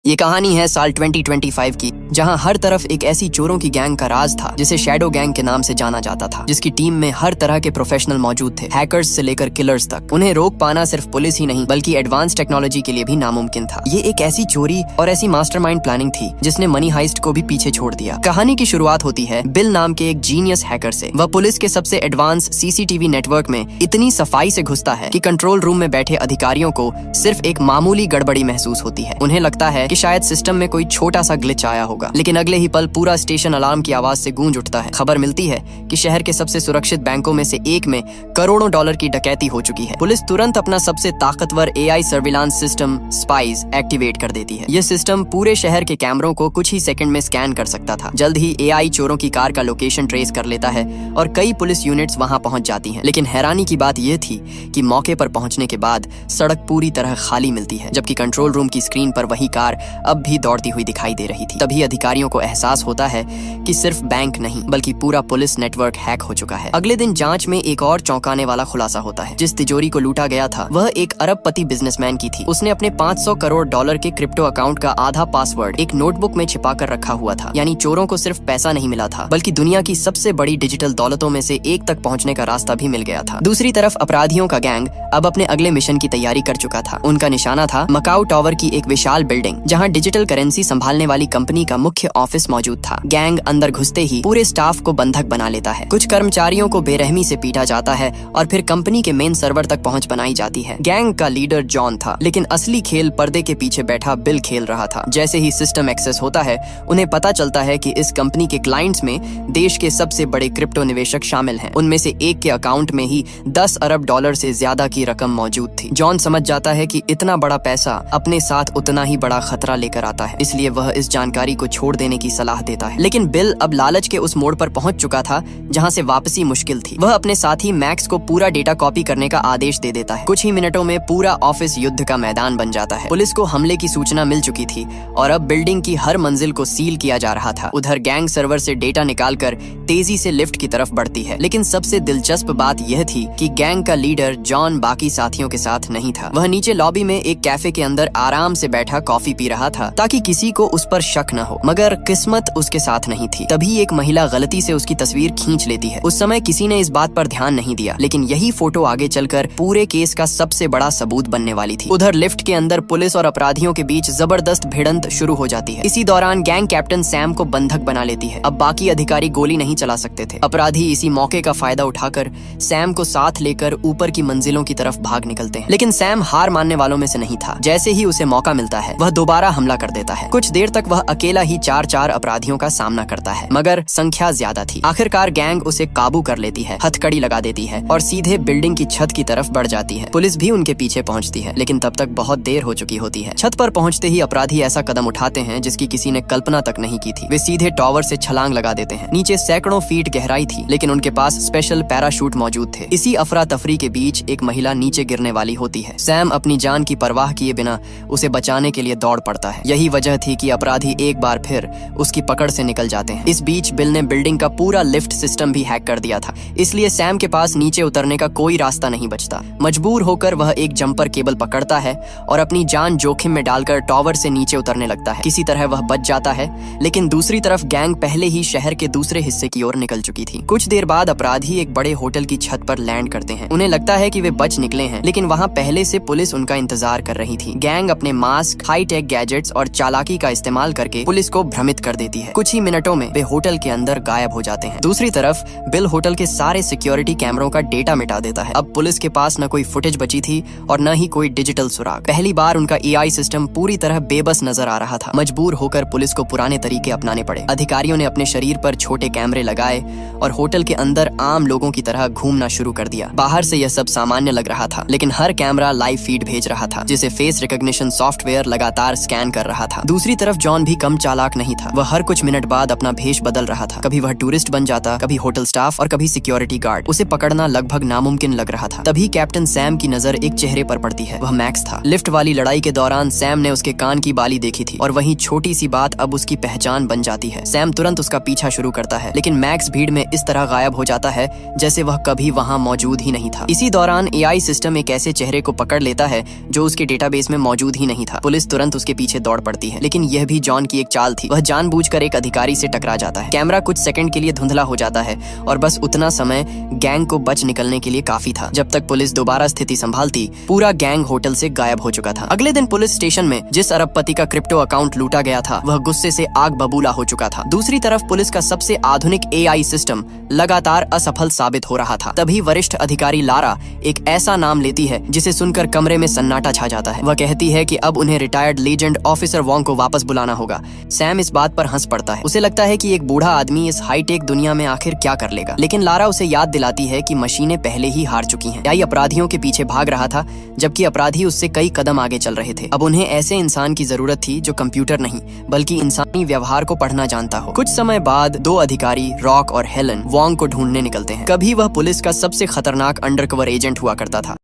ये कहानी है साल 2025 की, जहां हर तरफ एक ऐसी चोरों की गैंग का राज था जिसे शैडो गैंग के नाम से जाना जाता था, जिसकी टीम में हर तरह के प्रोफेशनल मौजूद थे, हैकर्स से लेकर किलर्स तक। उन्हें रोक पाना सिर्फ पुलिस ही नहीं बल्कि एडवांस टेक्नोलॉजी के लिए भी नामुमकिन था। ये एक ऐसी चोरी और ऐसी मास्टरमाइंड प्लानिंग थी जिसने मनी हाइस्ट को भी पीछे छोड़ दिया। कहानी की शुरुआत होती है बिल नाम के एक जीनियस हैकर से। वह पुलिस के सबसे एडवांस सीसीटीवी नेटवर्क में इतनी सफाई से घुसता है कि कंट्रोल रूम में बैठे अधिकारियों को सिर्फ एक मामूली गड़बड़ी महसूस होती है। उन्हें लगता है कि शायद सिस्टम में कोई छोटा सा ग्लिच आया होगा, लेकिन अगले ही पल पूरा स्टेशन अलार्म की आवाज से गूंज उठता है। खबर मिलती है कि शहर के सबसे सुरक्षित बैंकों में से एक में करोड़ों डॉलर की डकैती हो चुकी है। पुलिस तुरंत अपना सबसे ताकतवर AI surveillance system spice activate कर देती है। यह सिस्टम पूरे शहर के कैमरों को कुछ ही सेकंड में स्कैन कर सकता था। जल्द ही एआई चोरों की कार का लोकेशन ट्रेस कर लेता है और कई पुलिस यूनिट्स वहां पहुंच जाती हैं। लेकिन हैरानी की बात यह थी कि मौके पर पहुंचने के बाद सड़क पूरी तरह खाली मिलती है, जबकि कंट्रोल रूम की स्क्रीन पर वही कार अब भी दौड़ती हुई दिखाई दे रही थी। तभी अधिकारियों को एहसास होता है कि सिर्फ बैंक नहीं बल्कि पूरा पुलिस नेटवर्क हैक हो चुका है। अगले दिन जांच में एक और चौंकाने वाला खुलासा होता है। जिस तिजोरी को लूटा गया था वह एक अरबपति बिजनेसमैन की थी। उसने अपने 500 करोड़ डॉलर के क्रिप्टो अकाउंट का आधा पासवर्ड एक नोटबुक में छिपा कर रखा हुआ था। यानी चोरों को सिर्फ पैसा नहीं मिला था बल्कि दुनिया की सबसे बड़ी डिजिटल दौलतों में से एक तक पहुंचने का रास्ता भी मिल गया था। दूसरी तरफ अपराधियों का गैंग अब अपने अगले मिशन की तैयारी कर चुका था। उनका निशाना था मकाऊ टावर की एक विशाल बिल्डिंग, जहां डिजिटल करेंसी संभालने वाली कंपनी का मुख्य ऑफिस मौजूद था। गैंग अंदर घुसते ही पूरे स्टाफ को बंधक बना लेता है। कुछ कर्मचारियों को बेरहमी से पीटा जाता है और फिर कंपनी के मेन सर्वर तक पहुंच बनाई जाती है। गैंग का लीडर जॉन था, लेकिन असली खेल पर्दे के पीछे बैठा बिल खेल रहा था। जैसे ही सिस्टम एक्सेस होता है, उन्हें पता चलता है कि इस कंपनी के क्लाइंट्स में देश के सबसे बड़े क्रिप्टो निवेशक शामिल हैं। उनमें से एक के अकाउंट में ही 10 अरब डॉलर से ज्यादा की रकम मौजूद थी। जॉन समझ जाता है कि इतना बड़ा पैसा अपने साथ उतना ही बड़ा खतरा लेकर आता है, इसलिए वह इस जानकारी को छोड़ देने की सलाह देता है। लेकिन बिल अब लालच के उस मोड़ पर पहुंच चुका था जहां से वापसी मुश्किल थी। वह अपने साथी मैक्स को पूरा डेटा कॉपी करने का आदेश दे देता है। कुछ ही मिनटों में पूरा ऑफिस युद्ध का मैदान बन जाता है। पुलिस को हमले की सूचना मिल चुकी थी और अब बिल्डिंग की हर मंजिल को सील किया जा रहा था। उधर गैंग सर्वर से डेटा निकालकर तेजी से लिफ्ट की तरफ बढ़ती है। लेकिन सबसे दिलचस्प बात यह थी कि गैंग का लीडर जॉन बाकी साथियों के साथ नहीं था। वह नीचे लॉबी में एक कैफे के अंदर आराम से बैठा कॉफी पी रहा था ताकि किसी को उस पर शक न हो। मगर किस्मत उसके साथ नहीं थी। तभी एक महिला गलती से उसकी तस्वीर खींच लेती है। उस समय किसी ने इस बात पर ध्यान नहीं दिया, लेकिन यही फोटो आगे चलकर पूरे केस का सबसे बड़ा सबूत बनने वाली थी। उधर लिफ्ट के अंदर पुलिस और अपराधियों के बीच जबरदस्त भिड़ंत शुरू हो जाती है। इसी दौरान गैंग कैप्टन सैम को बंधक बना लेती है। अब बाकी अधिकारी गोली नहीं चला सकते थे। अपराधी इसी मौके का फायदा उठाकर सैम को साथ लेकर ऊपर की मंजिलों की तरफ भाग निकलते हैं। लेकिन सैम हार मानने वालों में से नहीं था। जैसे ही उसे मौका मिलता है वह दोबारा हमला कर देता है। कुछ देर तक वह अकेला ही 4 अपराधियों का सामना करता है, मगर संख्या ज्यादा थी। आखिरकार गैंग उसे काबू कर लेती है, हथकड़ी लगा देती है और सीधे बिल्डिंग की छत की तरफ बढ़ जाती है। पुलिस भी उनके पीछे पहुंचती है, लेकिन तब तक बहुत देर हो चुकी होती है। छत पर पहुंचते ही अपराधी ऐसा कदम उठाते हैं जिसकी किसी ने कल्पना तक नहीं की थी। वे सीधे टावर से छलांग लगा देते हैं। नीचे सैकड़ों फीट गहराई थी, लेकिन उनके पास स्पेशल पैराशूट मौजूद थे। इसी अफरा तफरी के बीच एक महिला नीचे गिरने वाली होती है। सैम अपनी जान की परवाह किए बिना उसे बचाने के लिए दौड़ पड़ता है। यही वजह थी कि अपराधी एक बार फिर उसकी पकड़ से निकल जाते हैं। इस बीच बिल ने बिल्डिंग का पूरा लिफ्ट सिस्टम भी हैक कर दिया था, इसलिए सैम के पास नीचे उतरने का कोई रास्ता नहीं बचता। मजबूर होकर वह एक जंपर केबल पकड़ता है और अपनी जान जोखिम में डालकर टावर से नीचे उतरने लगता है। किसी तरह वह बच जाता है, लेकिन दूसरी तरफ गैंग पहले ही शहर के दूसरे हिस्से की ओर निकल चुकी थी। कुछ देर बाद अपराधी एक बड़े होटल की छत पर लैंड करते हैं। उन्हें लगता है कि वे बच निकले हैं, लेकिन वहां पहले से पुलिस उनका इंतजार कर रही थी। गैंग अपने मास्क, हाई टेक गैजेट्स और चालाकी का इस्तेमाल करके पुलिस को भ्रमित कर देती है। कुछ ही मिनटों में वे होटल के अंदर गायब हो जाते हैं। दूसरी तरफ बिल होटल के सारे सिक्योरिटी कैमरों का डेटा मिटा देता है। अब पुलिस के पास न कोई फुटेज बची थी और न ही कोई डिजिटल सुराग। पहली बार उनका एआई सिस्टम पूरी तरह बेबस नजर आ रहा था। मजबूर होकर पुलिस को पुराने तरीके अपनाने पड़े। अधिकारियों ने अपने शरीर पर छोटे कैमरे लगाए और होटल के अंदर आम लोगों की तरह घूमना शुरू कर दिया। बाहर से यह सब सामान्य लग रहा था, लेकिन हर कैमरा लाइव फीड भेज रहा था, जिसे फेस रिकॉग्निशन सॉफ्टवेयर लगातार स्कैन कर रहा था। दूसरी तरफ जॉन भी कम चालाक नहीं था। वह हर कुछ मिनट बाद अपना भेष बदल रहा था। कभी वह टूरिस्ट बन जाता, कभी होटल स्टाफ और कभी सिक्योरिटी गार्ड। उसे पकड़ना लगभग नामुमकिन लग रहा था। तभी कैप्टन सैम की नजर एक चेहरे पर पड़ती है। वह मैक्स था। लिफ्ट वाली लड़ाई के दौरान सैम ने उसके कान की बाली देखी थी और वही छोटी सी बात अब उसकी पहचान बन जाती है। सैम तुरंत उसका पीछा शुरू करता है, लेकिन मैक्स भीड़ में इस तरह गायब हो जाता है जैसे वह कभी वहां मौजूद ही नहीं था। इसी दौरान एआई सिस्टम एक ऐसे चेहरे को पकड़ लेता है जो उसके डेटाबेस में मौजूद ही नहीं था। पुलिस तुरंत उसके उसके पीछे दौड़ पड़ती है, लेकिन यह भी जॉन की एक चाल थी। वह जानबूझकर एक अधिकारी से टकरा जाता है। कैमरा कुछ सेकंड के लिए धुंधला हो जाता है और बस उतना समय गैंग को बच निकलने के लिए काफी था। जब तक पुलिस दोबारा स्थिति संभालती, पूरा गैंग होटल से गायब हो चुका था। अगले दिन पुलिस स्टेशन में जिस अरबपति का क्रिप्टो अकाउंट लूटा गया था, वह गुस्से से आग बबूला हो चुका था। दूसरी तरफ पुलिस का सबसे आधुनिक AI सिस्टम लगातार असफल साबित हो रहा था। तभी वरिष्ठ अधिकारी लारा एक ऐसा नाम लेती है जिसे सुनकर कमरे में सन्नाटा छा जाता है। वह कहती है कि अब उन्हें रिटायर्ड लेजेंड ऑफिसर वॉन्ग को वापस बुलाना होगा। सैम इस बात पर हंस पड़ता है। उसे लगता है कि एक बूढ़ा आदमी इस हाईटेक दुनिया में आखिर क्या कर लेगा, लेकिन लारा उसे याद दिलाती है कि मशीनें पहले ही हार चुकी हैं। AI अपराधियों के पीछे भाग रहा था, जबकि अपराधी उससे कई कदम आगे चल रहे थे। अब उन्हें ऐसे इंसान की जरूरत थी जो कंप्यूटर नहीं बल्कि इंसानी व्यवहार को पढ़ना जानता हो। कुछ समय बाद दो अधिकारी रॉक और हेलन वॉन्ग को ढूंढने निकलते हैं। कभी वह पुलिस का सबसे खतरनाक अंडरकवर एजेंट हुआ करता था।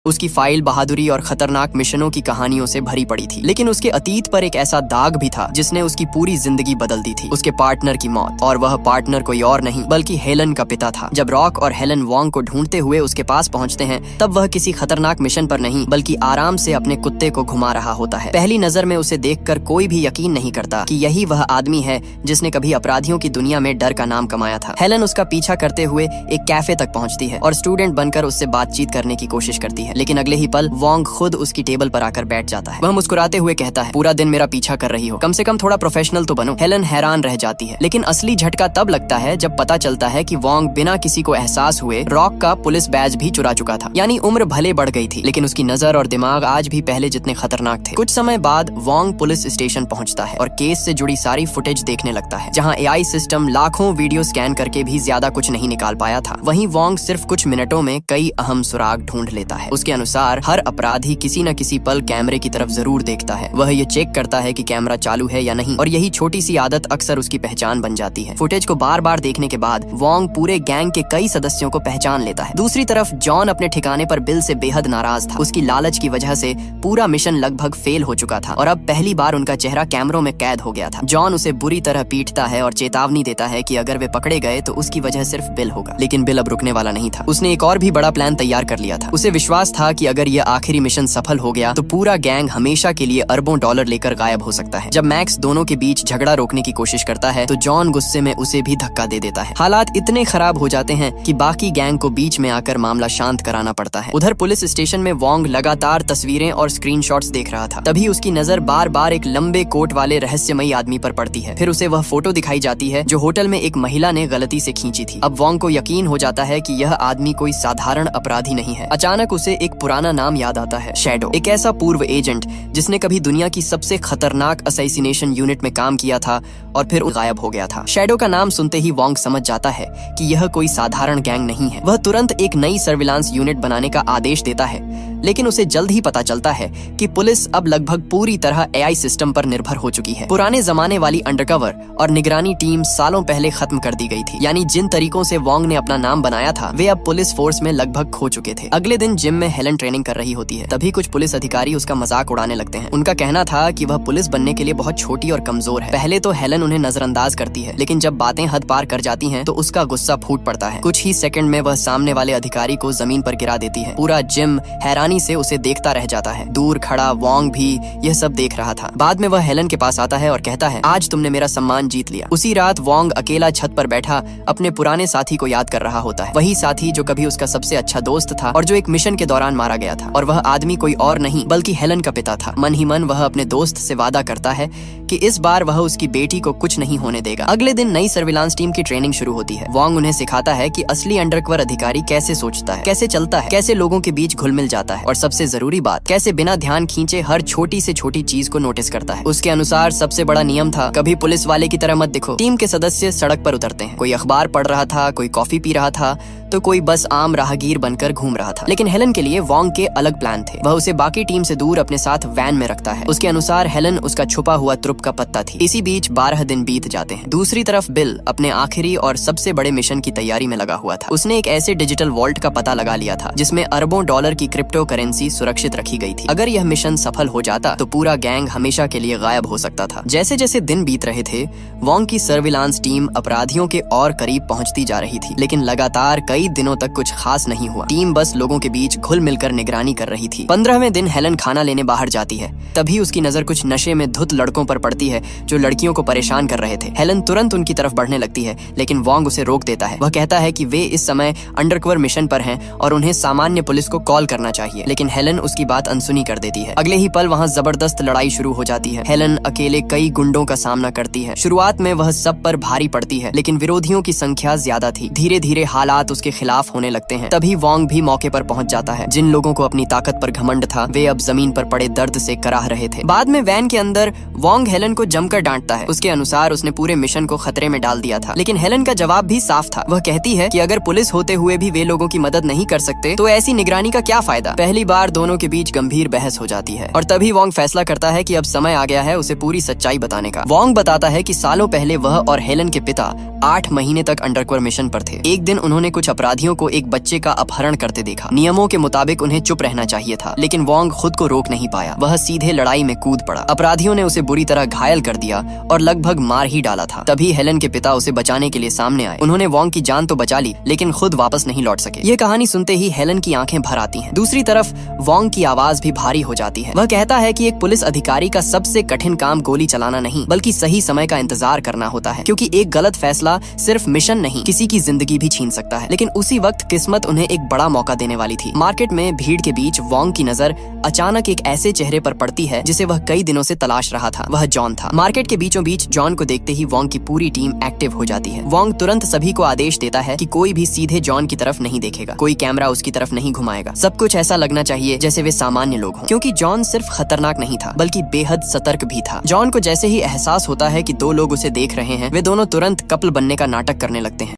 उसकी फाइल बहादुरी और खतरनाक मिशनों की कहानियों से भरी पड़ी थी, लेकिन उसके अतीत पर एक ऐसा दाग भी था जिसने उसकी पूरी जिंदगी बदल दी थी। उसके पार्टनर की मौत, और वह पार्टनर कोई और नहीं बल्कि हेलन का पिता था। जब रॉक और हेलन वॉन्ग को ढूंढते हुए उसके पास पहुंचते हैं, तब वह किसी खतरनाक मिशन पर नहीं बल्कि आराम से अपने कुत्ते को घुमा रहा होता है। पहली नजर में उसे देखकर कोई भी यकीन नहीं करता कि यही वह आदमी है जिसने कभी अपराधियों की दुनिया में डर का नाम कमाया था। हेलन उसका पीछा करते हुए एक कैफे तक पहुंचती है और स्टूडेंट बनकर उससे बातचीत करने की कोशिश करती है, लेकिन अगले ही पल वॉन्ग खुद उसकी टेबल पर आकर बैठ जाता है। वह मुस्कुराते हुए कहता है, पूरा दिन मेरा पीछा कर रही हो, कम से कम थोड़ा प्रोफेशनल तो बनो। हेलन हैरान रह जाती है, लेकिन असली झटका तब लगता है जब पता चलता है कि वॉन्ग बिना किसी को एहसास हुए रॉक का पुलिस बैज भी चुरा चुका था। यानी उम्र भले बढ़ गई थी, लेकिन उसकी नजर और दिमाग आज भी पहले जितने खतरनाक थे। कुछ समय बाद वॉन्ग पुलिस स्टेशन पहुंचता है और केस से जुड़ी सारी फुटेज देखने लगता है, जहां AI सिस्टम लाखों वीडियो स्कैन करके भी ज्यादा कुछ नहीं निकाल पाया था। वहीं वॉन्ग सिर्फ कुछ मिनटों में कई अहम सुराग ढूंढ लेता है। उसके अनुसार हर अपराधी किसी न किसी पल कैमरे की तरफ जरूर देखता है। वह ये चेक करता है कि कैमरा चालू है या नहीं, और यही छोटी सी आदत अक्सर उसकी पहचान बन जाती है। फुटेज को बार बार देखने के बाद वॉन्ग पूरे गैंग के कई सदस्यों को पहचान लेता है। दूसरी तरफ जॉन अपने ठिकाने पर बिल से बेहद नाराज था। उसकी लालच की वजह से पूरा मिशन लगभग फेल हो चुका था और अब पहली बार उनका चेहरा कैमरों में कैद हो गया था। जॉन उसे बुरी तरह पीटता है और चेतावनी देता है कि अगर वे पकड़े गए तो उसकी वजह सिर्फ बिल होगा। लेकिन बिल अब रुकने वाला नहीं था। उसने एक और भी बड़ा प्लान तैयार कर लिया था। उसे विश्वास था कि अगर यह आखिरी मिशन सफल हो गया तो पूरा गैंग हमेशा के लिए अरबों डॉलर लेकर गायब हो सकता है। जब मैक्स दोनों के बीच झगड़ा रोकने की कोशिश करता है तो जॉन गुस्से में उसे भी धक्का दे देता है। हालात इतने खराब हो जाते हैं कि बाकी गैंग को बीच में आकर मामला शांत कराना पड़ता है। उधर पुलिस स्टेशन में वॉन्ग लगातार तस्वीरें और स्क्रीनशॉट्स देख रहा था। तभी उसकी नजर बार बार एक लंबे कोट वाले रहस्यमयी आदमी पर पड़ती है। फिर उसे वह फोटो दिखाई जाती है जो होटल में एक महिला ने गलती से खींची थी। अब वॉन्ग को यकीन हो जाता है कि यह आदमी कोई साधारण अपराधी नहीं है। अचानक उसे एक पुराना नाम याद आता है, शैडो, एक ऐसा पूर्व एजेंट जिसने कभी दुनिया की सबसे खतरनाक असैसिनेशन यूनिट में काम किया था और फिर गायब हो गया था। शैडो का नाम सुनते ही वॉन्ग समझ जाता है कि यह कोई साधारण गैंग नहीं है। वह तुरंत एक नई सर्विलांस यूनिट बनाने का आदेश देता है, लेकिन उसे जल्द ही पता चलता है कि पुलिस अब लगभग पूरी तरह AI सिस्टम पर निर्भर हो चुकी है। पुराने जमाने वाली अंडरकवर और निगरानी टीम सालों पहले खत्म कर दी गई थी। यानी जिन तरीकों से वॉन्ग ने अपना नाम बनाया था वे अब पुलिस फोर्स में लगभग खो चुके थे। अगले दिन जिम में हेलन ट्रेनिंग कर रही होती है। तभी कुछ पुलिस अधिकारी उसका मजाक उड़ाने लगते हैं। उनका कहना था कि वह पुलिस बनने के लिए बहुत छोटी और कमजोर है। पहले तो हेलन उन्हें नजरअंदाज करती है, लेकिन जब बातें हद पार कर जाती हैं तो उसका गुस्सा फूट पड़ता है। कुछ ही सेकंड में वह सामने वाले अधिकारी को जमीन पर गिरा देती है। पूरा जिम हैरानी से उसे देखता रह जाता है। दूर खड़ा वॉन्ग भी यह सब देख रहा था। बाद में वह हेलन के पास आता है और कहता है, आज तुमने मेरा सम्मान जीत लिया। उसी रात वॉन्ग अकेला छत पर बैठा अपने पुराने साथी को याद कर रहा होता है। वही साथी जो कभी उसका सबसे अच्छा दोस्त था और जो एक मिशन के दौरान मारा गया था। और वह आदमी कोई और नहीं बल्कि हेलन का पिता था। मन ही मन वह अपने दोस्त से वादा करता है कि इस बार वह उसकी बेटी को कुछ नहीं होने देगा। अगले दिन नई सर्विलांस टीम की ट्रेनिंग शुरू होती है। वॉन्ग उन्हें सिखाता है कि असली अंडरकवर अधिकारी कैसे सोचता है, कैसे चलता है, कैसे लोगों के बीच घुल मिल जाता है और सबसे जरूरी बात, कैसे बिना ध्यान खींचे हर छोटी से छोटी चीज को नोटिस करता है। उसके अनुसार सबसे बड़ा नियम था, कभी पुलिस वाले की तरह मत दिखो। टीम के सदस्य सड़क पर उतरते हैं। कोई अखबार पढ़ रहा था, कोई कॉफी पी रहा था, तो कोई बस आम राहगीर बनकर घूम रहा था। लेकिन हेलन के लिए वॉन्ग के अलग प्लान थे। वह उसे बाकी टीम से दूर अपने साथ वैन में रखता है। उसके अनुसार हेलन उसका छुपा हुआ तुरुप का पत्ता थी। इसी बीच 12 दिन बीत जाते हैं। दूसरी तरफ बिल अपने आखिरी और सबसे बड़े मिशन की तैयारी में लगा हुआ था। उसने एक ऐसे डिजिटल वॉल्ट का पता लगा लिया था जिसमें अरबों डॉलर की क्रिप्टो करेंसी सुरक्षित रखी गई थी। अगर यह मिशन सफल हो जाता तो पूरा गैंग हमेशा के लिए गायब हो सकता था। जैसे जैसे दिन बीत रहे थे, वॉन्ग की सर्विलांस टीम अपराधियों के और करीब पहुंचती जा रही थी, लेकिन लगातार कई कई दिनों तक कुछ खास नहीं हुआ। टीम बस लोगों के बीच घुल मिलकर निगरानी कर रही थी। 15वें दिन हेलन खाना लेने बाहर जाती है। तभी उसकी नजर कुछ नशे में धुत लड़कों पर पड़ती है जो लड़कियों को परेशान कर रहे थे। हेलन तुरंत उनकी तरफ बढ़ने लगती है, लेकिन वोंग उसे रोक देता है। वह कहता है कि वे इस समय अंडरकवर मिशन पर हैं और उन्हें सामान्य पुलिस को कॉल करना चाहिए, लेकिन हेलन उसकी बात अनसुनी कर देती है। अगले ही पल वहाँ जबरदस्त लड़ाई शुरू हो जाती है। हेलन अकेले कई गुंडों का सामना करती है। शुरुआत में वह सब पर भारी पड़ती है, लेकिन विरोधियों की संख्या ज्यादा थी। धीरे धीरे हालात उसके खिलाफ होने लगते हैं। तभी वोंग भी मौके पर पहुंच जाता है। जिन लोगों को अपनी ताकत पर घमंड था, वे अब जमीन पर पड़े दर्द से कराह रहे थे। बाद में वैन के अंदर वोंग हेलन को जमकर डांटता है। उसके अनुसार उसने पूरे मिशन को खतरे में डाल दिया था, लेकिन हेलन का जवाब भी साफ था। वह कहती है कि अगर पुलिस होते हुए भी वे लोगों की मदद नहीं कर सकते तो ऐसी निगरानी का क्या फायदा। पहली बार दोनों के बीच गंभीर बहस हो जाती है और तभी वोंग फैसला करता है कि अब समय आ गया है उसे पूरी सच्चाई बताने का। वोंग बताता है कि सालों पहले वह और हेलन के पिता 8 महीने तक अंडरकवर मिशन पर थे। एक दिन उन्होंने कुछ अपराधियों को एक बच्चे का अपहरण करते देखा। नियमों के मुताबिक उन्हें चुप रहना चाहिए था, लेकिन वोंग खुद को रोक नहीं पाया। वह सीधे लड़ाई में कूद पड़ा। अपराधियों ने उसे बुरी तरह घायल कर दिया और लगभग मार ही डाला था। तभी हेलन के पिता उसे बचाने के लिए सामने आए। उन्होंने वोंग की जान तो बचा ली, लेकिन खुद वापस नहीं लौट सके। ये कहानी सुनते ही हेलन की आंखें भर आती हैं। दूसरी तरफ वोंग की आवाज भी भारी हो जाती है। वह कहता है कि एक पुलिस अधिकारी का सबसे कठिन काम गोली चलाना नहीं, बल्कि सही समय का इंतजार करना होता है, क्योंकि एक गलत फैसला सिर्फ मिशन नहीं, किसी की जिंदगी भी छीन सकता है। लेकिन उसी वक्त किस्मत उन्हें एक बड़ा मौका देने वाली थी। मार्केट में भीड़ के बीच वोंग की नजर अचानक एक ऐसे चेहरे पर पड़ती है जिसे वह कई दिनों से तलाश रहा था। वह जॉन था। मार्केट के बीचों बीच जॉन को देखते ही वोंग की पूरी टीम एक्टिव हो जाती है। वोंग तुरंत सभी को आदेश देता है कि कोई भी सीधे जॉन की तरफ नहीं देखेगा, कोई कैमरा उसकी तरफ नहीं घुमाएगा। सब कुछ ऐसा लगना चाहिए जैसे वे सामान्य लोग हों, क्योंकि जॉन सिर्फ खतरनाक नहीं था बल्कि बेहद सतर्क भी था। जॉन को जैसे ही एहसास होता है कि 2 लोग उसे देख रहे हैं, वे दोनों तुरंत कपल बनने का नाटक करने लगते हैं।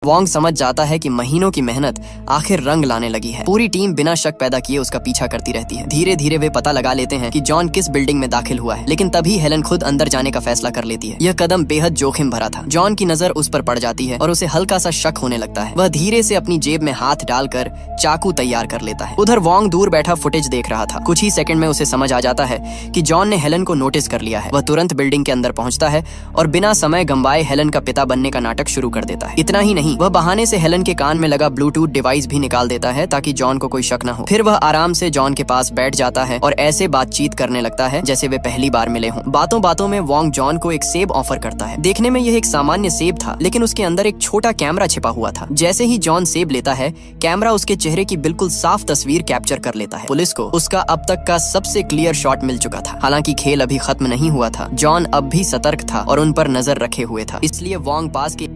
वोंग समझ जाता है कि महीनों की मेहनत आखिर रंग लाने लगी है। पूरी टीम बिना शक पैदा किए उसका पीछा करती रहती है। धीरे धीरे वे पता लगा लेते हैं कि जॉन किस बिल्डिंग में दाखिल हुआ है, लेकिन तभी हेलन खुद अंदर जाने का फैसला कर लेती है। यह कदम बेहद जोखिम भरा था। जॉन की नजर उस पर पड़ जाती है और उसे हल्का सा शक होने लगता है। वह धीरे से अपनी जेब में हाथ डालकर चाकू तैयार कर लेता है। उधर वोंग दूर बैठा फुटेज देख रहा था। कुछ ही सेकंड में उसे समझ आ जाता है कि जॉन ने हेलन को नोटिस कर लिया है। वह तुरंत बिल्डिंग के अंदर पहुंचता है और बिना समय गंवाए हेलन का पिता बनने का नाटक शुरू कर देता है। इतना ही नहीं, वह बहाने से हेलन के कान में लगा ब्लूटूथ डिवाइस भी निकाल देता है ताकि जॉन को कोई शक न हो। फिर वह आराम से जॉन के पास बैठ जाता है और ऐसे बातचीत करने लगता है जैसे वे पहली बार मिले हों। बातों बातों में वोंग जॉन को एक सेब ऑफर करता है। देखने में यह एक सामान्य सेब था, लेकिन उसके अंदर एक छोटा कैमरा छिपा हुआ था। जैसे ही जॉन सेब लेता है, कैमरा उसके चेहरे की बिल्कुल साफ तस्वीर कैप्चर कर लेता है। पुलिस को उसका अब तक का सबसे क्लियर शॉट मिल चुका था। हालांकि खेल अभी खत्म नहीं हुआ था। जॉन अब भी सतर्क था और उन पर नजर रखे हुए था। इसलिए वोंग पास के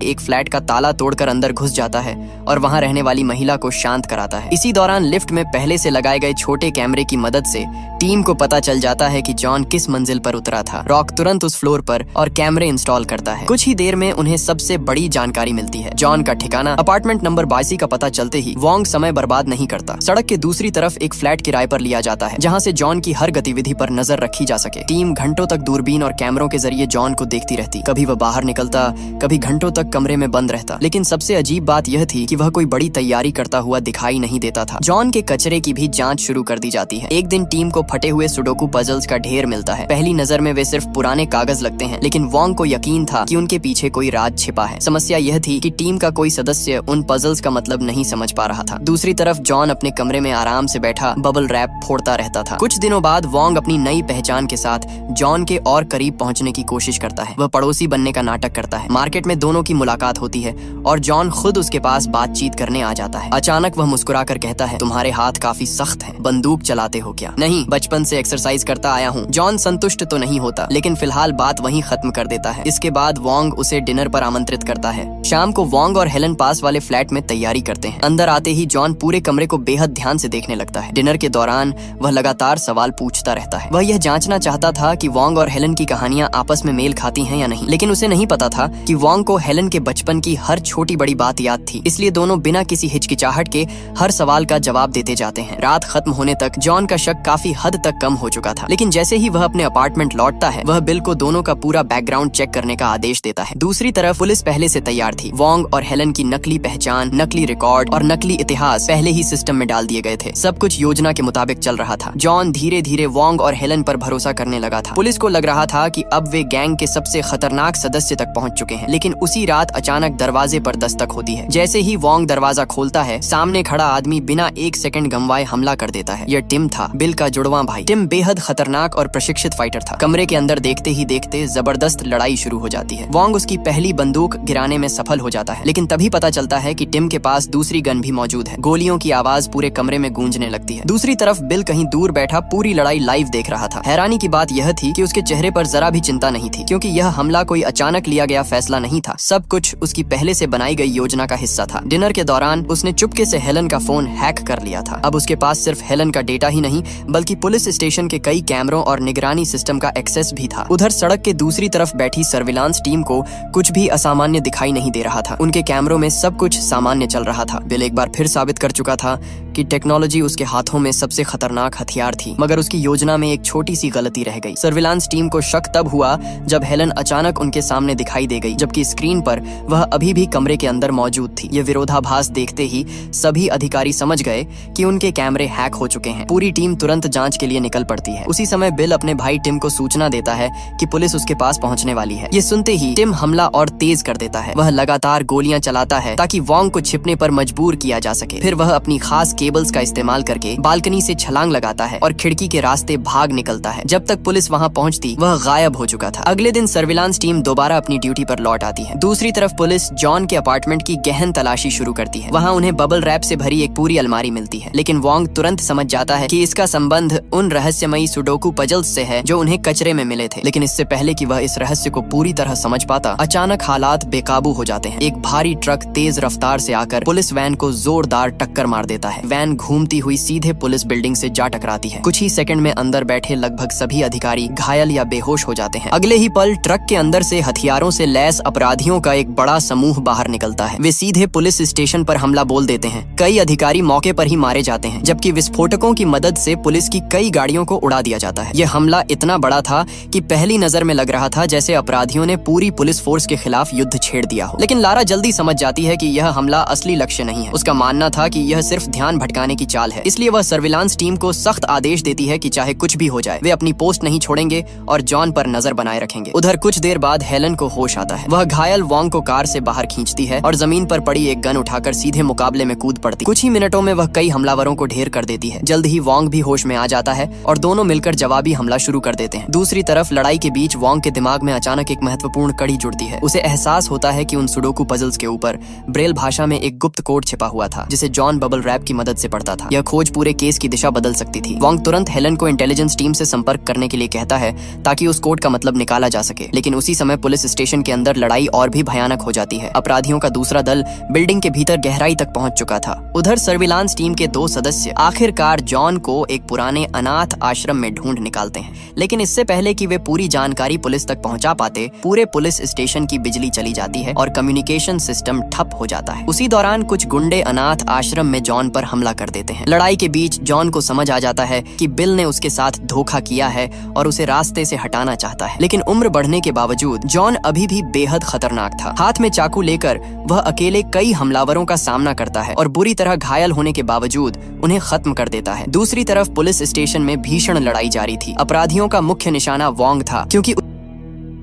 एक फ्लैट का ताला तोड़कर अंदर घुस जाता है और वहां रहने वाली महिला को शांत कराता है। इसी दौरान लिफ्ट में पहले से लगाए गए छोटे कैमरे की मदद से टीम को पता चल जाता है कि जॉन किस मंजिल पर उतरा था। रॉक तुरंत उस फ्लोर पर और कैमरे इंस्टॉल करता है। कुछ ही देर में उन्हें सबसे बड़ी जानकारी मिलती है। जॉन का ठिकाना अपार्टमेंट नंबर 82 का पता चलते ही वोंग समय बर्बाद नहीं करता। सड़क के दूसरी तरफ एक फ्लैट किराए पर लिया जाता है, जहाँ से जॉन की हर गतिविधि पर नजर रखी जा सके। टीम घंटों तक दूरबीन और कैमरों के जरिए जॉन को देखती रहती। कभी वह बाहर निकलता, कभी घंटों तक कमरे में बंद रहता। लेकिन सबसे अजीब बात यह थी कि वह कोई बड़ी तैयारी करता हुआ दिखाई नहीं देता था। जॉन के कचरे की भी जांच शुरू कर दी जाती है। एक दिन टीम को फटे हुए सुडोकू पजल्स का ढेर मिलता है। पहली नजर में वे सिर्फ पुराने कागज लगते हैं, लेकिन वोंग को यकीन था कि उनके पीछे कोई राज छिपा है। समस्या यह थी कि टीम का कोई सदस्य उन पजल्स का मतलब नहीं समझ पा रहा था। दूसरी तरफ जॉन अपने कमरे में आराम से बैठा बबल रैप फोड़ता रहता था। कुछ दिनों बाद वोंग अपनी नई पहचान के साथ जॉन के और करीब पहुंचने की कोशिश करता है। वह पड़ोसी बनने का नाटक करता है। मार्केट में दोनों की मुलाकात होती है और जॉन खुद उसके पास बातचीत करने आ जाता है। अचानक वह मुस्कुराकर कहता है, तुम्हारे हाथ काफी सख्त हैं, बंदूक चलाते हो क्या? नहीं, बचपन से एक्सरसाइज करता आया हूँ। जॉन संतुष्ट तो नहीं होता, लेकिन फिलहाल बात वहीं खत्म कर देता है। इसके बाद वोंग उसे डिनर पर आमंत्रित करता है। शाम को वोंग और हेलन पास वाले फ्लैट में तैयारी करते हैं। अंदर आते ही जॉन पूरे कमरे को बेहद ध्यान से देखने लगता है। डिनर के दौरान वह लगातार सवाल पूछता रहता है। वह यह जांचना चाहता था कि वोंग और हेलन की कहानियां आपस में मेल खाती हैं या नहीं, लेकिन उसे नहीं पता था कि वोंग को हेलन के बचपन की हर छोटी बड़ी बात याद थी। इसलिए दोनों बिना किसी हिचकिचाहट के हर सवाल का जवाब देते जाते हैं। रात खत्म होने तक जॉन का शक काफी हद तक कम हो चुका था, लेकिन जैसे ही वह अपने अपार्टमेंट लौटता है, वह बिल को दोनों का पूरा बैकग्राउंड चेक करने का आदेश देता है। दूसरी तरफ पुलिस पहले से तैयार थी। वोंग और हेलन की नकली पहचान, नकली रिकॉर्ड और नकली इतिहास पहले ही सिस्टम में डाल दिए गए थे। सब कुछ योजना के मुताबिक चल रहा था। जॉन धीरे धीरे वोंग और हेलन पर भरोसा करने लगा था। पुलिस को लग रहा था कि अब वे गैंग के सबसे खतरनाक सदस्य तक पहुंच चुके हैं, लेकिन उसी रात अचानक दरवाजे पर दस्तक होती है। जैसे ही वोंग दरवाजा खोलता है, सामने खड़ा आदमी बिना 1 सेकंड गंवाए हमला कर देता है। यह टिम था, बिल का जुड़वां भाई। टिम बेहद खतरनाक और प्रशिक्षित फाइटर था। कमरे के अंदर देखते ही देखते जबरदस्त लड़ाई शुरू हो जाती है। वोंग उसकी पहली बंदूक गिराने में सफल हो जाता है, लेकिन तभी पता चलता है कि टिम के पास दूसरी गन भी मौजूद है। गोलियों की आवाज पूरे कमरे में गूंजने लगती है। दूसरी तरफ बिल कहीं दूर बैठा पूरी लड़ाई लाइव देख रहा था। हैरानी की बात यह थी कि उसके चेहरे पर जरा भी चिंता नहीं थी, क्योंकि यह हमला कोई अचानक लिया गया फैसला नहीं था। सब कुछ उसकी पहले से बनाई गई योजना का हिस्सा था। डिनर के दौरान उसने चुपके से हेलन का फोन हैक कर लिया था। अब उसके पास सिर्फ हेलन का डेटा ही नहीं, बल्कि पुलिस स्टेशन के कई कैमरों और निगरानी सिस्टम का एक्सेस भी था। उधर सड़क के दूसरी तरफ बैठी सर्विलांस टीम को कुछ भी असामान्य दिखाई नहीं दे रहा था। उनके कैमरों में सब कुछ सामान्य चल रहा था। बिल एक बार फिर साबित कर चुका था कि टेक्नोलॉजी उसके हाथों में सबसे खतरनाक हथियार थी, मगर उसकी योजना में एक छोटी सी गलती रह गई। सर्विलांस टीम को शक तब हुआ जब हेलन अचानक उनके सामने दिखाई दे गई, जबकि स्क्रीन पर वह अभी भी कमरे के अंदर मौजूद थी। ये विरोधाभास देखते ही सभी अधिकारी समझ गए कि उनके कैमरे हैक हो चुके हैं। पूरी टीम तुरंत जांच के लिए निकल पड़ती है। उसी समय बिल अपने भाई टिम को सूचना देता है कि पुलिस उसके पास पहुंचने वाली है। ये सुनते ही टिम हमला और तेज कर देता है। वह लगातार गोलियां चलाता है ताकि वोंग को छिपने पर मजबूर किया जा सके। फिर वह अपनी खास केबल्स का इस्तेमाल करके बालकनी से छलांग लगाता है और खिड़की के रास्ते भाग निकलता है। जब तक पुलिस वहां पहुंचती, वह गायब हो चुका था। अगले दिन सर्विलांस टीम दोबारा अपनी ड्यूटी पर लौट आती है। दूसरी तरफ पुलिस जॉन के अपार्टमेंट की गहन तलाशी शुरू करती है। वहां उन्हें बबल रैप से भरी एक पूरी अलमारी मिलती है, लेकिन वोंग तुरंत समझ जाता है कि इसका संबंध उन रहस्यमयी सुडोकू पजल्स से है जो उन्हें कचरे में मिले थे। लेकिन इससे पहले कि वह इस रहस्य को पूरी तरह समझ पाता, अचानक हालात बेकाबू हो जाते हैं। एक भारी ट्रक तेज रफ्तार से आकर पुलिस वैन को जोरदार टक्कर मार देता है। वैन घूमती हुई सीधे पुलिस बिल्डिंग से जा टकराती है। कुछ ही सेकंड में अंदर बैठे लगभग सभी अधिकारी घायल या बेहोश हो जाते हैं। अगले ही पल ट्रक के अंदर से हथियारों से लैस अपराधियों का एक बड़ा समूह बाहर निकलता है। वे सीधे पुलिस स्टेशन पर हमला बोल देते हैं। कई अधिकारी मौके पर ही मारे जाते हैं, जबकि विस्फोटकों की मदद से पुलिस की कई गाड़ियों को उड़ा दिया जाता है। यह हमला इतना बड़ा था कि पहली नजर में लग रहा था जैसे अपराधियों ने पूरी पुलिस फोर्स के खिलाफ युद्ध छेड़ दिया हो। लेकिन लारा जल्दी समझ जाती है कि यह हमला असली लक्ष्य नहीं है। उसका मानना था कि यह सिर्फ ध्यान भटकाने की चाल है। इसलिए वह सर्विलांस टीम को सख्त आदेश देती है कि चाहे कुछ भी हो जाए, वे अपनी पोस्ट नहीं छोड़ेंगे और जॉन पर नजर बनाए रखेंगे। उधर कुछ देर बाद हेलन को होश आता है। वह घायल वोंग को कार से बाहर खींचती है और जमीन पर पड़ी एक गन उठाकर सीधे मुकाबले में कूद पड़ती। कुछ ही मिनटों में वह कई हमलावरों को ढेर कर देती है। जल्द ही वोंग भी होश में आ जाता है और दोनों मिलकर जवाबी हमला शुरू कर देते हैं। दूसरी तरफ लड़ाई के बीच वोंग के दिमाग में अचानक एक महत्वपूर्ण कड़ी जुड़ती है। उसे एहसास होता है कि उन सुडोकू पजल्स के ऊपर ब्रेल भाषा में एक गुप्त कोड छिपा हुआ था, जिसे जॉन बबल रैप की मदद से पढ़ता था। यह खोज पूरे केस की दिशा बदल सकती थी। वोंग तुरंत हेलन को इंटेलिजेंस टीम से संपर्क करने के लिए कहता है ताकि उस कोड का मतलब निकाला जा सके। लेकिन उसी समय पुलिस स्टेशन के अंदर लड़ाई और भी भयानक हो जाती है। अपराधियों का दूसरा दल बिल्डिंग के भीतर गहराई तक पहुंच चुका था। उधर सर्विलांस टीम के 2 सदस्य आखिरकार जॉन को एक पुराने अनाथ आश्रम में ढूंढ निकालते हैं। लेकिन इससे पहले कि वे पूरी जानकारी पुलिस तक पहुंचा पाते, पूरे पुलिस स्टेशन की बिजली चली जाती है और कम्युनिकेशन सिस्टम ठप हो जाता है। उसी दौरान कुछ गुंडे अनाथ आश्रम में जॉन पर हमला कर देते हैं। लड़ाई के बीच जॉन को समझ आ जाता है कि बिल ने उसके साथ धोखा किया है और उसे रास्ते से हटाना चाहता है। लेकिन उम्र बढ़ने के बावजूद जॉन अभी भी बेहद खतरनाक था। हाथ में चाकू लेकर वह अकेले कई हमलावरों का सामना करता है और बुरी तरह घायल होने के बावजूद उन्हें खत्म कर देता है। दूसरी तरफ पुलिस स्टेशन में भीषण लड़ाई जारी थी। अपराधियों का मुख्य निशाना वोंग था, क्योंकि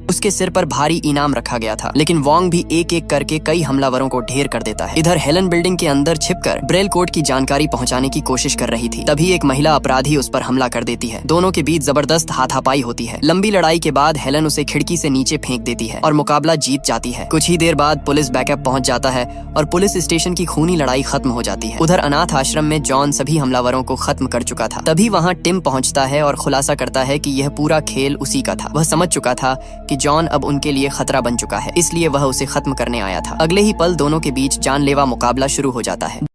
उसके सिर पर भारी इनाम रखा गया था। लेकिन वोंग भी एक एक करके कई हमलावरों को ढेर कर देता है। इधर हेलन बिल्डिंग के अंदर छिपकर ब्रेल कोड की जानकारी पहुंचाने की कोशिश कर रही थी। तभी एक महिला अपराधी उस पर हमला कर देती है। दोनों के बीच जबरदस्त हाथापाई होती है। लंबी लड़ाई के बाद हेलन उसे खिड़की से नीचे फेंक देती है और मुकाबला जीत जाती है। कुछ ही देर बाद पुलिस बैकअप पहुंच जाता है और पुलिस स्टेशन की खूनी लड़ाई खत्म हो जाती है। उधर अनाथ आश्रम में जॉन सभी हमलावरों को खत्म कर चुका था। तभी वहाँ टिम पहुँचता है और खुलासा करता है कि यह पूरा खेल उसी का था। वह समझ चुका था कि जॉन अब उनके लिए खतरा बन चुका है, इसलिए वह उसे खत्म करने आया था। अगले ही पल दोनों के बीच जानलेवा मुकाबला शुरू हो जाता है।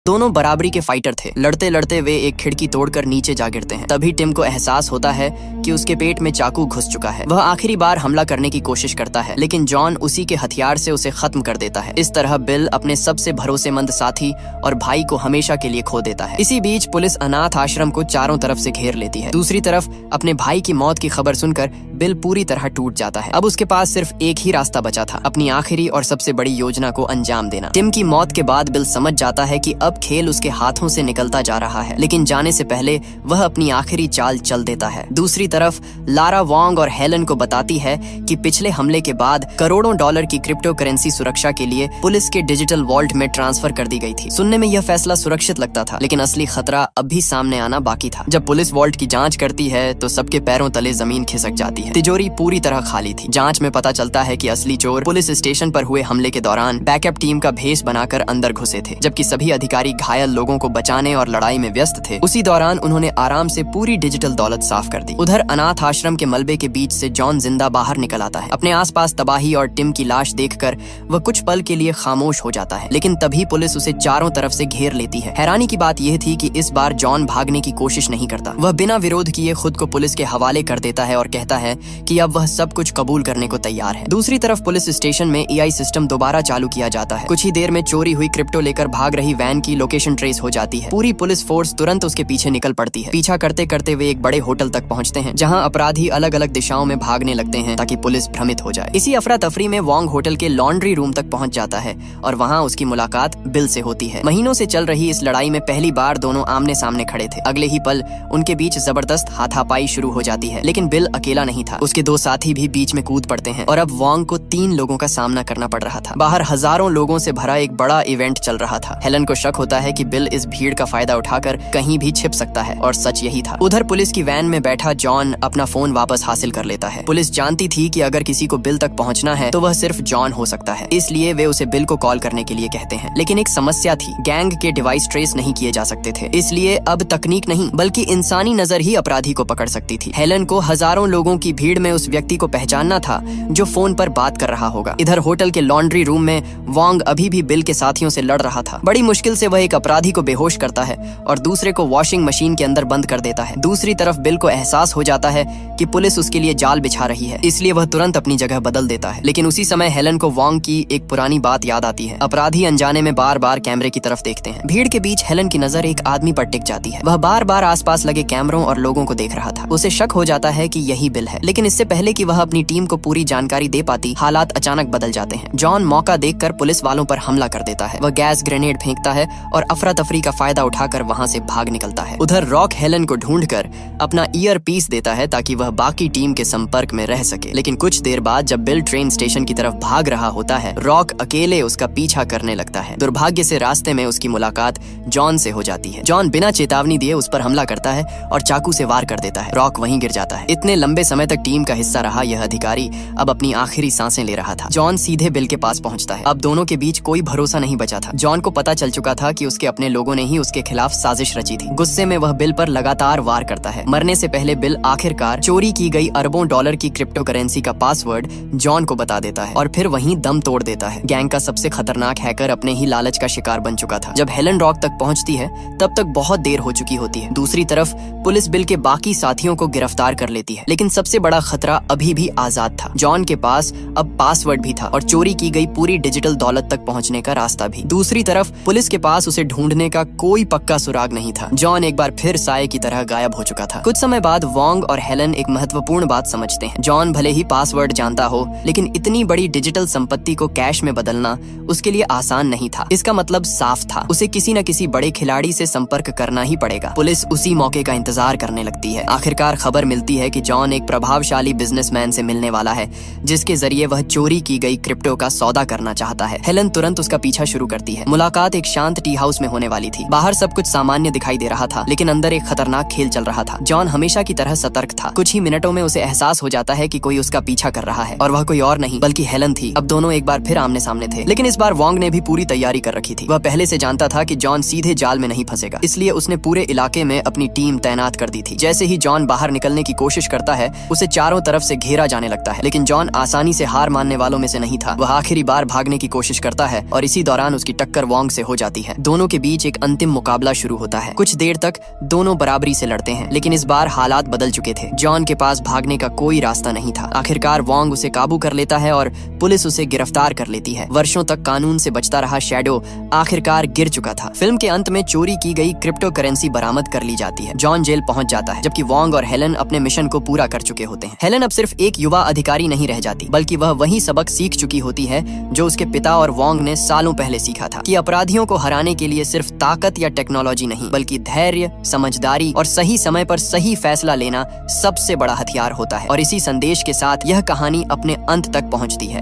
दोनों बराबरी के फाइटर थे। लड़ते लड़ते वे एक खिड़की तोड़कर नीचे जा गिरते हैं। तभी टिम को एहसास होता है कि उसके पेट में चाकू घुस चुका है। वह आखिरी बार हमला करने की कोशिश करता है, लेकिन जॉन उसी के हथियार से उसे खत्म कर देता है। इस तरह बिल अपने सबसे भरोसेमंद साथी और भाई को हमेशा के लिए खो देता है। इसी बीच पुलिस अनाथ आश्रम को चारों तरफ से घेर लेती है। दूसरी तरफ अपने भाई की मौत की खबर सुनकर बिल पूरी तरह टूट जाता है। अब उसके पास सिर्फ एक ही रास्ता बचा था, अपनी आखिरी और सबसे बड़ी योजना को अंजाम देना। टिम की मौत के बाद बिल समझ जाता है कि अब खेल उसके हाथों से निकलता जा रहा है, लेकिन जाने से पहले वह अपनी आखिरी चाल चल देता है। दूसरी तरफ लारा वोंग और हेलन को बताती है कि पिछले हमले के बाद करोड़ों डॉलर की क्रिप्टो करेंसी सुरक्षा के लिए पुलिस के डिजिटल वॉल्ट में ट्रांसफर कर दी गई थी। सुनने में यह फैसला सुरक्षित लगता था, लेकिन असली खतरा अब भी सामने आना बाकी था। जब पुलिस वॉल्ट की जांच करती है तो सबके पैरों तले जमीन खिसक जाती है। तिजोरी पूरी तरह खाली थी। जांच में पता चलता है कि असली चोर पुलिस स्टेशन पर हुए हमले के दौरान बैकअप टीम का भेष बनाकर अंदर घुसे थे, जबकि सभी अधिकारी घायल लोगों को बचाने और लड़ाई में व्यस्त थे। उसी दौरान उन्होंने आराम से पूरी डिजिटल दौलत साफ कर दी। उधर अनाथ आश्रम के मलबे के बीच से जॉन जिंदा बाहर निकल आता है। अपने आसपास तबाही और टिम की लाश देखकर वह कुछ पल के लिए खामोश हो जाता है, लेकिन तभी पुलिस उसे चारों तरफ से घेर लेती है। हैरानी की बात यह थी कि इस बार जॉन भागने की कोशिश नहीं करता। वह बिना विरोध किए खुद को पुलिस के हवाले कर देता है और कहता है कि अब वह सब कुछ कबूल करने को तैयार है। दूसरी तरफ पुलिस स्टेशन में एआई सिस्टम दोबारा चालू किया जाता है। कुछ ही देर में चोरी हुई क्रिप्टो लेकर भाग रही वैन की लोकेशन ट्रेस हो जाती है। पूरी पुलिस फोर्स तुरंत उसके पीछे निकल पड़ती है। पीछा करते करते वे एक बड़े होटल तक पहुंचते हैं, जहां अपराधी अलग अलग दिशाओं में भागने लगते हैं ताकि पुलिस भ्रमित हो जाए। इसी अफरा तफरी में वोंग होटल के लॉन्ड्री रूम तक पहुंच जाता है और वहां उसकी मुलाकात बिल से होती है। महीनों से चल रही इस लड़ाई में पहली बार दोनों आमने सामने खड़े थे। अगले ही पल उनके बीच जबरदस्त हाथापाई शुरू हो जाती है, लेकिन बिल अकेला नहीं था। उसके दो साथी भी बीच में कूद पड़ते हैं और अब वोंग को 3 लोगों का सामना करना पड़ रहा था। बाहर हजारों लोगों से भरा एक बड़ा इवेंट चल रहा था। हेलन को शक होता है कि बिल इस भीड़ का फायदा उठाकर कहीं भी छिप सकता है, और सच यही था। उधर पुलिस की वैन में बैठा जॉन अपना फोन वापस हासिल कर लेता है। पुलिस जानती थी कि अगर किसी को बिल तक पहुंचना है तो वह सिर्फ जॉन हो सकता है, इसलिए वे उसे बिल को कॉल करने के लिए कहते हैं। लेकिन एक समस्या थी, गैंग के डिवाइस ट्रेस नहीं किए जा सकते थे, इसलिए अब तकनीक नहीं बल्कि इंसानी नजर ही अपराधी को पकड़ सकती थी। हेलन को हजारों लोगों की भीड़ में उस व्यक्ति को पहचानना था जो फोन पर बात कर रहा होगा। इधर होटल के लॉन्ड्री रूम में वोंग अभी भी बिल के साथियों से लड़ रहा था। बड़ी मुश्किल से वह एक अपराधी को बेहोश करता है और दूसरे को वॉशिंग मशीन के अंदर बंद कर देता है। दूसरी तरफ बिल को एहसास हो जाता है कि पुलिस उसके लिए जाल बिछा रही है, इसलिए वह तुरंत अपनी जगह बदल देता है। लेकिन उसी समय हेलन को वोंग की एक पुरानी बात याद आती है। अपराधी अनजाने में बार बार कैमरे की तरफ देखते हैं। भीड़ के बीच हेलन की नजर एक आदमी पर टिक जाती है। वह बार बार आसपास लगे कैमरों और लोगों को देख रहा था। उसे शक हो जाता है कि यही बिल है, लेकिन इससे पहले कि वह अपनी टीम को पूरी जानकारी दे पाती, हालात अचानक बदल जाते हैं। जॉन मौका देखकर पुलिस वालों पर हमला कर देता है। वह गैस ग्रेनेड फेंकता है और अफरा तफरी का फायदा उठाकर वहां से भाग निकलता है। उधर रॉक हेलन को ढूंढकर अपना ईयर पीस देता है ताकि वह बाकी टीम के संपर्क में रह सके। लेकिन कुछ देर बाद जब बिल ट्रेन स्टेशन की तरफ भाग रहा होता है, रॉक अकेले उसका पीछा करने लगता है। दुर्भाग्य से रास्ते में उसकी मुलाकात जॉन से हो जाती है। जॉन बिना चेतावनी दिए उस पर हमला करता है और चाकू से वार कर देता है। रॉक वहीं गिर जाता है। इतने लंबे समय तक टीम का हिस्सा रहा यह अधिकारी अब अपनी आखिरी सांसें ले रहा था। जॉन सीधे बिल के पास पहुंचता है। अब दोनों के बीच कोई भरोसा नहीं बचा था। जॉन को पता चल चुका था कि उसके अपने लोगों ने ही उसके खिलाफ साजिश रची थी। गुस्से में वह बिल पर लगातार वार करता है। मरने से पहले बिल आखिरकार चोरी की गई अरबों डॉलर की क्रिप्टो करेंसी का पासवर्ड जॉन को बता देता है और फिर वहीं दम तोड़ देता है। गैंग का सबसे खतरनाक हैकर अपने ही लालच का शिकार बन चुका था। जब हेलन रॉक तक पहुंचती है तब तक बहुत देर हो चुकी होती है। दूसरी तरफ पुलिस बिल के बाकी साथियों को गिरफ्तार कर लेती है, लेकिन सबसे बड़ा खतरा अभी भी आजाद था। जॉन के पास अब पासवर्ड भी था और चोरी की गई पूरी डिजिटल दौलत तक पहुंचने का रास्ता भी। दूसरी तरफ पुलिस के पास उसे ढूंढने का कोई पक्का सुराग नहीं था। जॉन एक बार फिर साये की तरह गायब हो चुका था। कुछ समय बाद वोंग और हेलन एक महत्वपूर्ण बात समझते हैं। जॉन भले ही पासवर्ड जानता हो, लेकिन इतनी बड़ी डिजिटल संपत्ति को कैश में बदलना उसके लिए आसान नहीं था। इसका मतलब साफ था, उसे किसी न किसी बड़े खिलाड़ी से संपर्क करना ही पड़ेगा। पुलिस उसी मौके का इंतजार करने लगती है। आखिरकार खबर मिलती है कि जॉन एक प्रभावशाली बिजनेसमैन से मिलने वाला है, जिसके जरिए वह चोरी की गई क्रिप्टो का सौदा करना चाहता है। हेलन तुरंत उसका पीछा शुरू करती है। मुलाकात एक शांत टी हाउस में होने वाली थी। बाहर सब कुछ सामान्य दिखाई दे रहा था, लेकिन अंदर एक खतरनाक खेल चल रहा था। जॉन हमेशा की तरह सतर्क था। कुछ ही मिनटों में उसे एहसास हो जाता है कि कोई उसका पीछा कर रहा है, और वह कोई और नहीं बल्कि हेलन थी। अब दोनों एक बार फिर आमने सामने थे, लेकिन इस बार वोंग ने भी पूरी तैयारी कर रखी थी। वह पहले से जानता था कि जॉन सीधे जाल में नहीं फंसेगा, इसलिए उसने पूरे इलाके में अपनी टीम तैनात कर दी थी। जैसे ही जॉन बाहर निकलने की कोशिश करता है, उसे चारों तरफ से घेरा जाने लगता है, लेकिन जॉन आसानी से हार मानने वालों में से नहीं था। वह आखिरी बार भागने की कोशिश करता है और इसी दौरान उसकी टक्कर वोंग से हो जाती है। दोनों के बीच एक अंतिम मुकाबला शुरू होता है। कुछ देर तक दोनों बराबरी से लड़ते हैं, लेकिन इस बार हालात बदल चुके थे। जॉन के पास भागने का कोई रास्ता नहीं था। आखिरकार वोंग उसे काबू कर लेता है और पुलिस उसे गिरफ्तार कर लेती है। वर्षों तक कानून से बचता रहा शैडो आखिरकार गिर चुका था। फिल्म के अंत में चोरी की गई क्रिप्टो करेंसी बरामद कर ली जाती है। जॉन जेल पहुंच जाता है, जबकि वोंग और हेलन अपने मिशन को पूरा कर चुके होते हैं। हेलन अब सिर्फ एक युवा अधिकारी नहीं रह जाती, बल्कि वह वही सबक सीख चुकी होती है जो उसके पिता और वोंग ने सालों पहले सीखा था, कि अपराधियों को हराने हराने के लिए सिर्फ ताकत या टेक्नोलॉजी नहीं, बल्कि धैर्य, समझदारी और सही समय पर सही फैसला लेना सबसे बड़ा हथियार होता है। और इसी संदेश के साथ यह कहानी अपने अंत तक पहुंचती है।